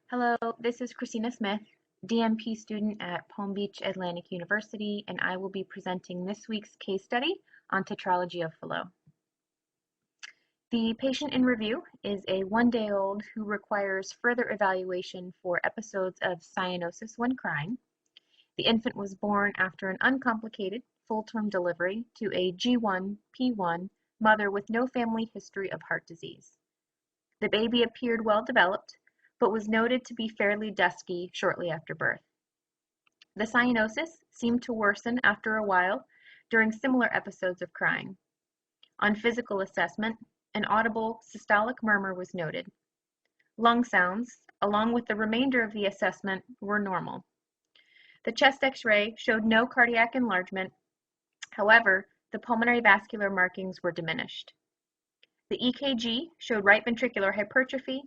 Hello, this is Christina Smith, DMP student at Palm Beach Atlantic University, and I will be presenting this week's case study on Tetralogy of Fallot. The patient in review is a one-day-old who requires further evaluation for episodes of cyanosis when crying. The infant was born after an uncomplicated full-term delivery to a G1, P1 mother with no family history of heart disease. The baby appeared well developed, but was noted to be fairly dusky shortly after birth. The cyanosis seemed to worsen after a while during similar episodes of crying. On physical assessment, an audible systolic murmur was noted. Lung sounds, along with the remainder of the assessment, were normal. The chest X-ray showed no cardiac enlargement. However, the pulmonary vascular markings were diminished. The EKG showed right ventricular hypertrophy,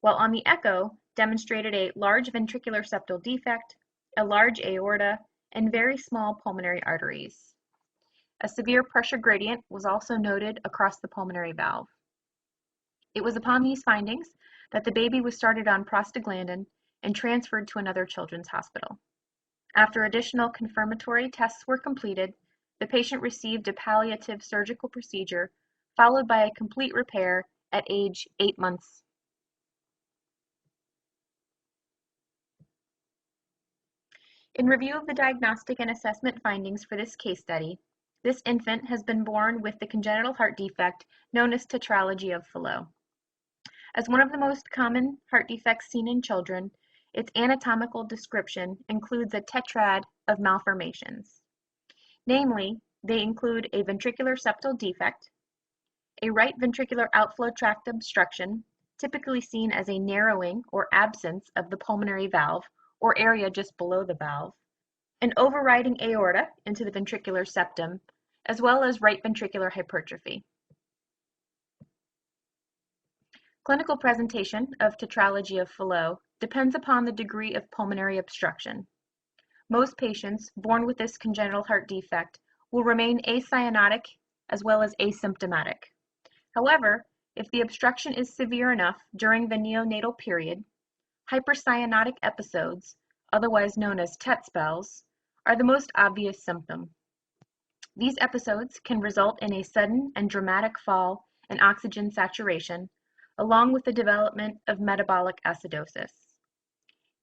while on the echo demonstrated a large ventricular septal defect, a large aorta, and very small pulmonary arteries. A severe pressure gradient was also noted across the pulmonary valve. It was upon these findings that the baby was started on prostaglandin and transferred to another children's hospital. After additional confirmatory tests were completed, the patient received a palliative surgical procedure followed by a complete repair at age 8 months. In review of the diagnostic and assessment findings for this case study, this infant has been born with the congenital heart defect known as Tetralogy of Fallot. As one of the most common heart defects seen in children, its anatomical description includes a tetrad of malformations. Namely, they include a ventricular septal defect, a right ventricular outflow tract obstruction, typically seen as a narrowing or absence of the pulmonary valve or area just below the valve, an overriding aorta into the ventricular septum, as well as right ventricular hypertrophy. Clinical presentation of Tetralogy of Fallot depends upon the degree of pulmonary obstruction. Most patients born with this congenital heart defect will remain acyanotic as well as asymptomatic. However, if the obstruction is severe enough during the neonatal period, hypercyanotic episodes, otherwise known as TET spells, are the most obvious symptom. These episodes can result in a sudden and dramatic fall in oxygen saturation, along with the development of metabolic acidosis.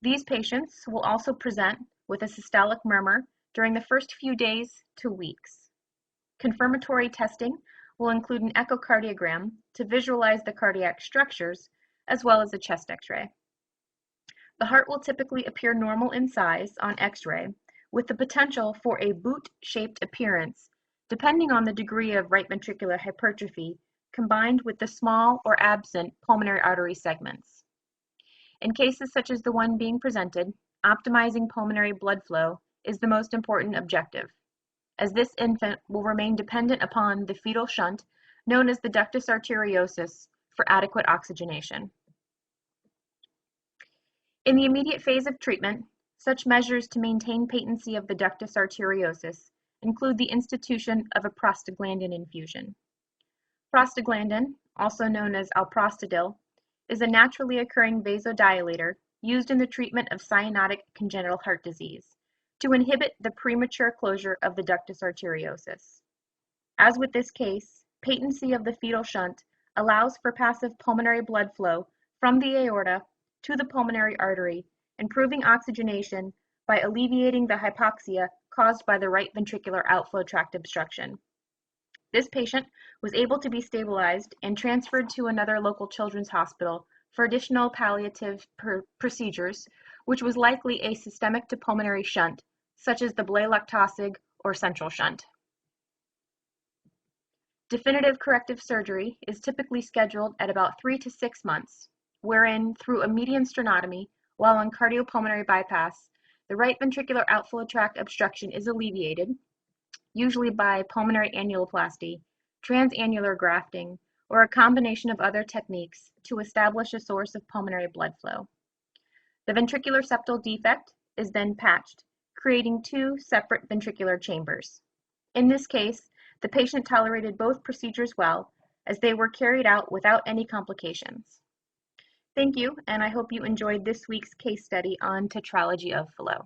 These patients will also present with a systolic murmur during the first few days to weeks. Confirmatory testing will include an echocardiogram to visualize the cardiac structures, as well as a chest X-ray. The heart will typically appear normal in size on X-ray, with the potential for a boot-shaped appearance, depending on the degree of right ventricular hypertrophy, combined with the small or absent pulmonary artery segments. In cases such as the one being presented, optimizing pulmonary blood flow is the most important objective, as this infant will remain dependent upon the fetal shunt, known as the ductus arteriosus, for adequate oxygenation. In the immediate phase of treatment, such measures to maintain patency of the ductus arteriosus include the institution of a prostaglandin infusion. Prostaglandin, also known as alprostadil, is a naturally occurring vasodilator used in the treatment of cyanotic congenital heart disease to inhibit the premature closure of the ductus arteriosus. As with this case, patency of the fetal shunt allows for passive pulmonary blood flow from the aorta to the pulmonary artery, improving oxygenation by alleviating the hypoxia caused by the right ventricular outflow tract obstruction. This patient was able to be stabilized and transferred to another local children's hospital for additional palliative procedures, which was likely a systemic to pulmonary shunt, such as the Blalock-Taussig or central shunt. Definitive corrective surgery is typically scheduled at about 3 to 6 months, wherein through a median sternotomy, while on cardiopulmonary bypass, the right ventricular outflow tract obstruction is alleviated, usually by pulmonary annuloplasty, transannular grafting, or a combination of other techniques to establish a source of pulmonary blood flow. The ventricular septal defect is then patched, creating 2 separate ventricular chambers. In this case, the patient tolerated both procedures well, as they were carried out without any complications. Thank you, and I hope you enjoyed this week's case study on Tetralogy of Fallot.